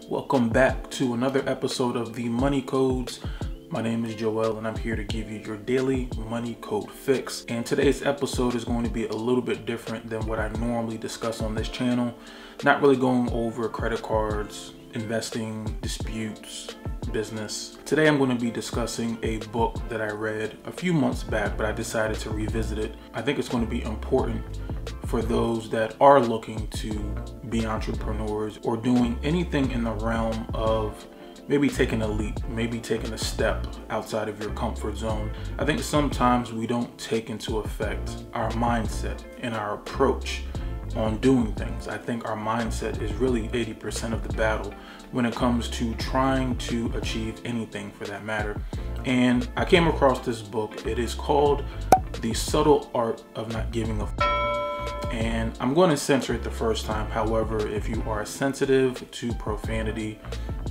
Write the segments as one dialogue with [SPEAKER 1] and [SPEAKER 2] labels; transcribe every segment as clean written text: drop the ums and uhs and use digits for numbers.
[SPEAKER 1] Welcome back to another episode of the Money Codes. My name is Joel and I'm here to give you your daily money code fix. And today's episode is going to be a little bit different than what I normally discuss on this channel. Not really going over credit cards, investing, disputes, business. Today I'm going to be discussing a book that I read a few months back, but I decided to revisit it. I think it's going to be important for those that are looking to be entrepreneurs or doing anything in the realm of maybe taking a leap, maybe taking a step outside of your comfort zone. I think sometimes we don't take into effect our mindset and our approach on doing things. I think our mindset is really 80% of the battle when it comes to trying to achieve anything for that matter. And I came across this book. It is called The Subtle Art of Not Giving a F***. And I'm going to censor it the first time. However, if you are sensitive to profanity,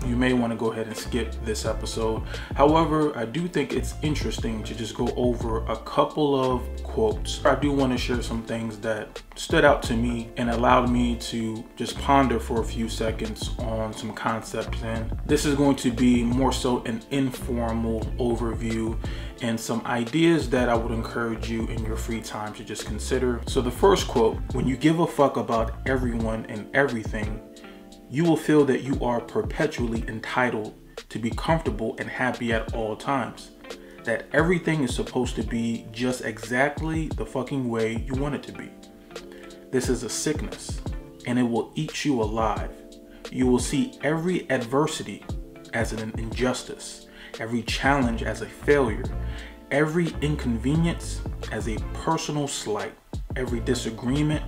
[SPEAKER 1] you may want to go ahead and skip this episode. However, I do think it's interesting to just go over a couple of quotes. I do want to share some things that stood out to me and allowed me to just ponder for a few seconds on some concepts. And this is going to be more so an informal overview and some ideas that I would encourage you in your free time to just consider. So the first quote: when you give a fuck about everyone and everything, you will feel that you are perpetually entitled to be comfortable and happy at all times. That everything is supposed to be just exactly the fucking way you want it to be. This is a sickness, and it will eat you alive. You will see every adversity as an injustice, every challenge as a failure, every inconvenience as a personal slight, every disagreement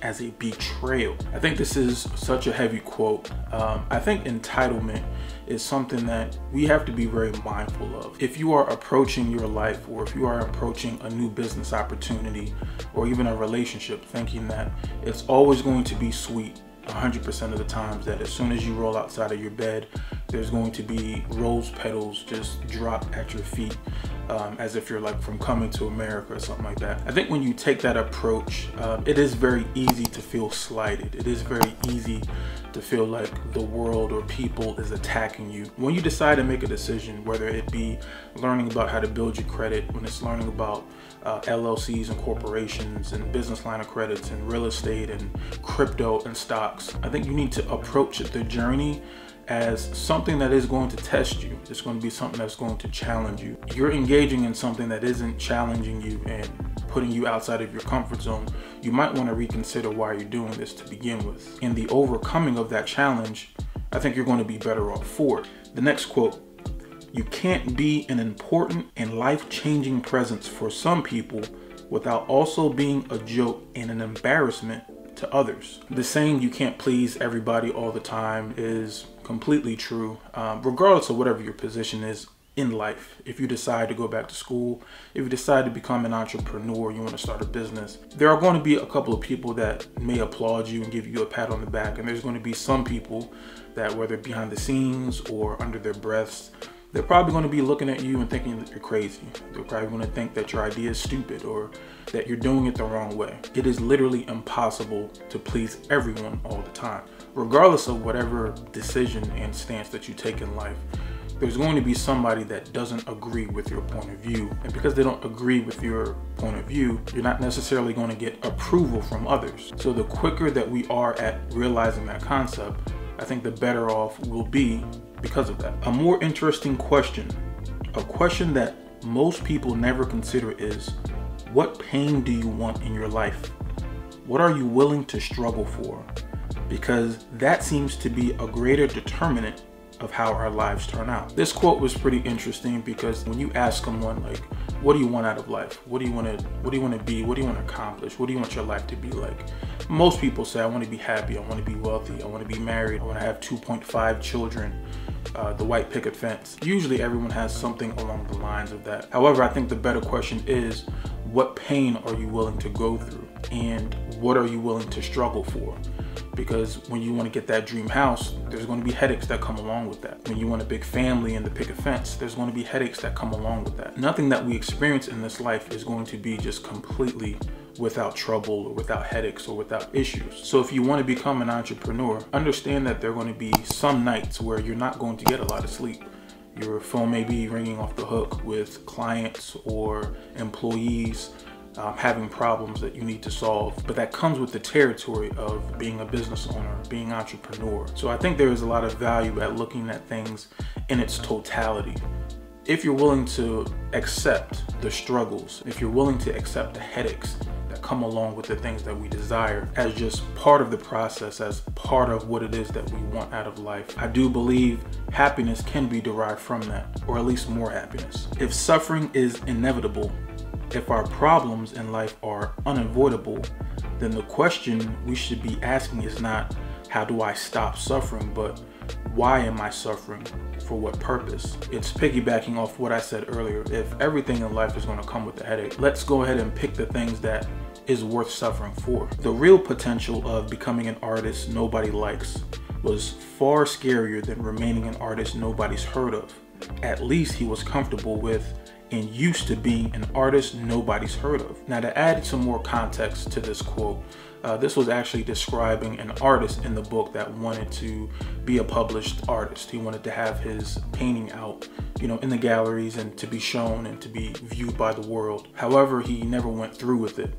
[SPEAKER 1] as a betrayal. I think this is such a heavy quote. I think entitlement is something that we have to be very mindful of. If you are approaching your life, or if you are approaching a new business opportunity or even a relationship thinking that it's always going to be sweet 100% of the times, that as soon as you roll outside of your bed, there's going to be rose petals just drop at your feet, as if you're like from Coming to America or something like that. I think when you take that approach, it is very easy to feel slighted. It is very easy to feel like the world or people is attacking you. When you decide to make a decision, whether it be learning about how to build your credit, when it's learning about LLCs and corporations and business line of credits and real estate and crypto and stocks, I think you need to approach the journey as something that is going to test you. It's going to be something that's going to challenge you. You're engaging in something that isn't challenging you and putting you outside of your comfort zone. You might want to reconsider why you're doing this to begin with. In the overcoming of that challenge, I think you're going to be better off for it. The next quote: you can't be an important and life-changing presence for some people without also being a joke and an embarrassment to others. The saying "you can't please everybody all the time" is completely true, regardless of whatever your position is in life. If you decide to go back to school, if you decide to become an entrepreneur, you want to start a business, there are going to be a couple of people that may applaud you and give you a pat on the back, and there's going to be some people that, whether behind the scenes or under their breaths, they're probably going to be looking at you and thinking that you're crazy. They're probably going to think that your idea is stupid or that you're doing it the wrong way. It is literally impossible to please everyone all the time. Regardless of whatever decision and stance that you take in life, there's going to be somebody that doesn't agree with your point of view. And because they don't agree with your point of view, you're not necessarily going to get approval from others. So the quicker that we are at realizing that concept, I think the better off we'll be because of that. A more interesting question, a question that most people never consider, is: what pain do you want in your life? What are you willing to struggle for? Because that seems to be a greater determinant of how our lives turn out. This quote was pretty interesting because when you ask someone, like, what do you want out of life? What do you want to be? What do you want to accomplish? What do you want your life to be like? Most people say, I want to be happy, I want to be wealthy, I want to be married, I want to have 2.5 children, the white picket fence. Usually everyone has something along the lines of that. However, I think the better question is, what pain are you willing to go through? And what are you willing to struggle for? Because when you want to get that dream house, there's going to be headaches that come along with that. When you want a big family and the picket fence, there's going to be headaches that come along with that. Nothing that we experience in this life is going to be just completely without trouble or without headaches or without issues. So if you want to become an entrepreneur, understand that there are going to be some nights where you're not going to get a lot of sleep. Your phone may be ringing off the hook with clients or employees having problems that you need to solve, but that comes with the territory of being a business owner, being an entrepreneur. So I think there is a lot of value at looking at things in its totality. If you're willing to accept the struggles, if you're willing to accept the headaches that come along with the things that we desire as just part of the process, as part of what it is that we want out of life, I do believe happiness can be derived from that, or at least more happiness. If suffering is inevitable, if our problems in life are unavoidable, then the question we should be asking is not, how do I stop suffering, but why am I suffering? For what purpose? It's piggybacking off what I said earlier. If everything in life is going to come with a headache, let's go ahead and pick the things that is worth suffering for. The real potential of becoming an artist nobody likes was far scarier than remaining an artist nobody's heard of. At least he was comfortable with and used to being an artist nobody's heard of. Now, to add some more context to this quote, this was actually describing an artist in the book that wanted to be a published artist. He wanted to have his painting out, in the galleries and to be shown and to be viewed by the world. However, he never went through with it.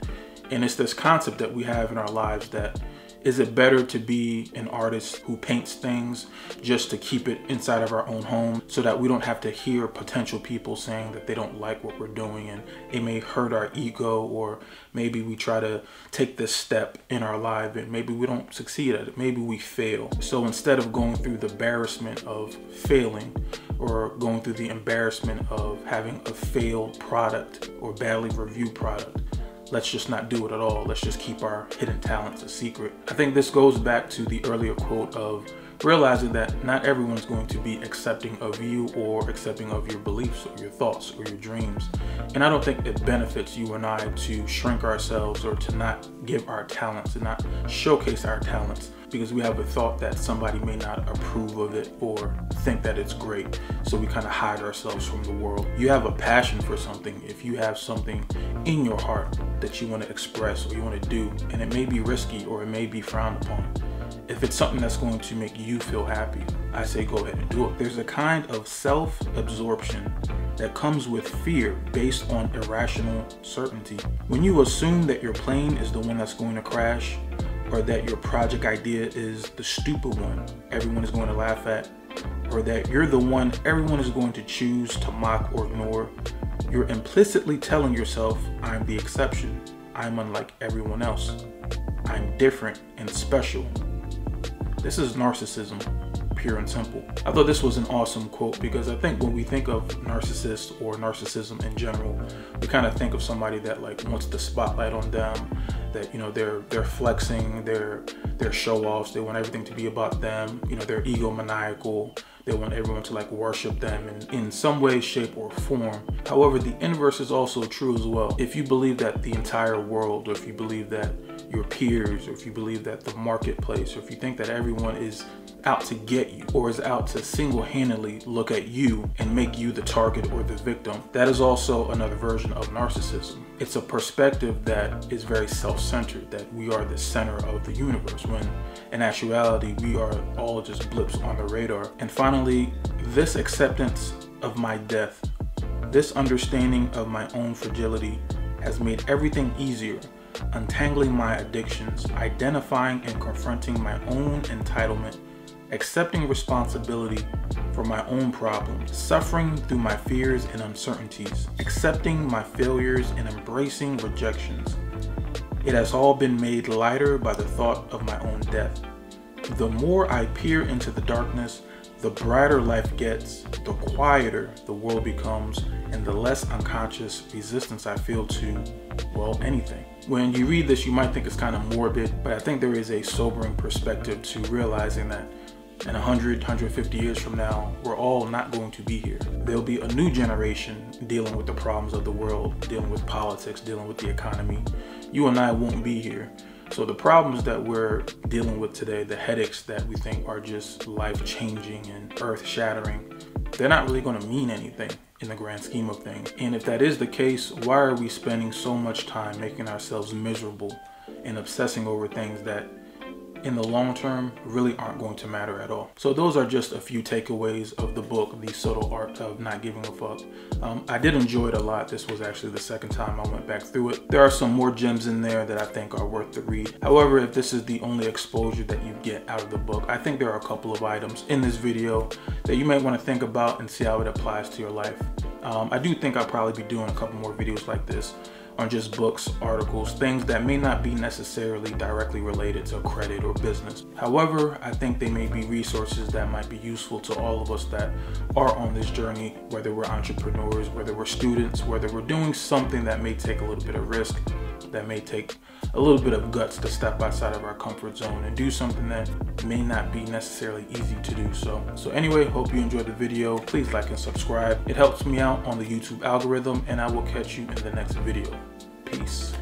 [SPEAKER 1] And it's this concept that we have in our lives that, is it better to be an artist who paints things just to keep it inside of our own home so that we don't have to hear potential people saying that they don't like what we're doing and it may hurt our ego, or maybe we try to take this step in our life and maybe we don't succeed at it, maybe we fail. So instead of going through the embarrassment of failing or going through the embarrassment of having a failed product or badly reviewed product, let's just not do it at all. Let's just keep our hidden talents a secret. I think this goes back to the earlier quote of realizing that not everyone is going to be accepting of you or accepting of your beliefs or your thoughts or your dreams. And I don't think it benefits you and I to shrink ourselves or to not give our talents and not showcase our talents because we have a thought that somebody may not approve of it or think that it's great. So we kind of hide ourselves from the world. You have a passion for something. If you have something in your heart that you want to express or you want to do, and it may be risky or it may be frowned upon, if it's something that's going to make you feel happy, I say go ahead and do it. There's a kind of self-absorption that comes with fear based on irrational certainty. When you assume that your plane is the one that's going to crash, or that your project idea is the stupid one everyone is going to laugh at, or that you're the one everyone is going to choose to mock or ignore, you're implicitly telling yourself, I'm the exception. I'm unlike everyone else. I'm different and special. This is narcissism, pure and simple. I thought this was an awesome quote because I think when we think of narcissists or narcissism in general, we kind of think of somebody that wants the spotlight on them, that they're flexing, they're show-offs, they want everything to be about them, they're egomaniacal, they want everyone to worship them in some way, shape, or form. However, the inverse is also true as well. If you believe that the entire world, or if you believe that your peers, or if you believe that the marketplace, or if you think that everyone is out to get you or is out to single-handedly look at you and make you the target or the victim, that is also another version of narcissism. It's a perspective that is very self-centered, that we are the center of the universe, when in actuality we are all just blips on the radar. And finally, this acceptance of my death, this understanding of my own fragility has made everything easier, untangling my addictions, identifying and confronting my own entitlement, accepting responsibility for my own problems, suffering through my fears and uncertainties, accepting my failures and embracing rejections. It has all been made lighter by the thought of my own death. The more I peer into the darkness, the brighter life gets, the quieter the world becomes, and the less unconscious resistance I feel to, well, anything. When you read this, you might think it's kind of morbid, but I think there is a sobering perspective to realizing that in 100, 150 years from now, we're all not going to be here. There'll be a new generation dealing with the problems of the world, dealing with politics, dealing with the economy. You and I won't be here. So the problems that we're dealing with today, the headaches that we think are just life-changing and earth-shattering, they're not really going to mean anything in the grand scheme of things. And if that is the case, why are we spending so much time making ourselves miserable and obsessing over things that in the long term really aren't going to matter at all? So those are just a few takeaways of the book, The Subtle Art of Not Giving a Fuck. I did enjoy it a lot. This was actually the second time I went back through it. There are some more gems in there that I think are worth the read. However, if this is the only exposure that you get out of the book, I think there are a couple of items in this video that you might want to think about and see how it applies to your life. I do think I'll probably be doing a couple more videos like this on just books, articles, things that may not be necessarily directly related to credit or business. However, I think they may be resources that might be useful to all of us that are on this journey, whether we're entrepreneurs, whether we're students, whether we're doing something that may take a little bit of risk, that may take a little bit of guts to step outside of our comfort zone and do something that may not be necessarily easy to do. So anyway, hope you enjoyed the video. Please like and subscribe. It helps me out on the YouTube algorithm, and I will catch you in the next video. Peace.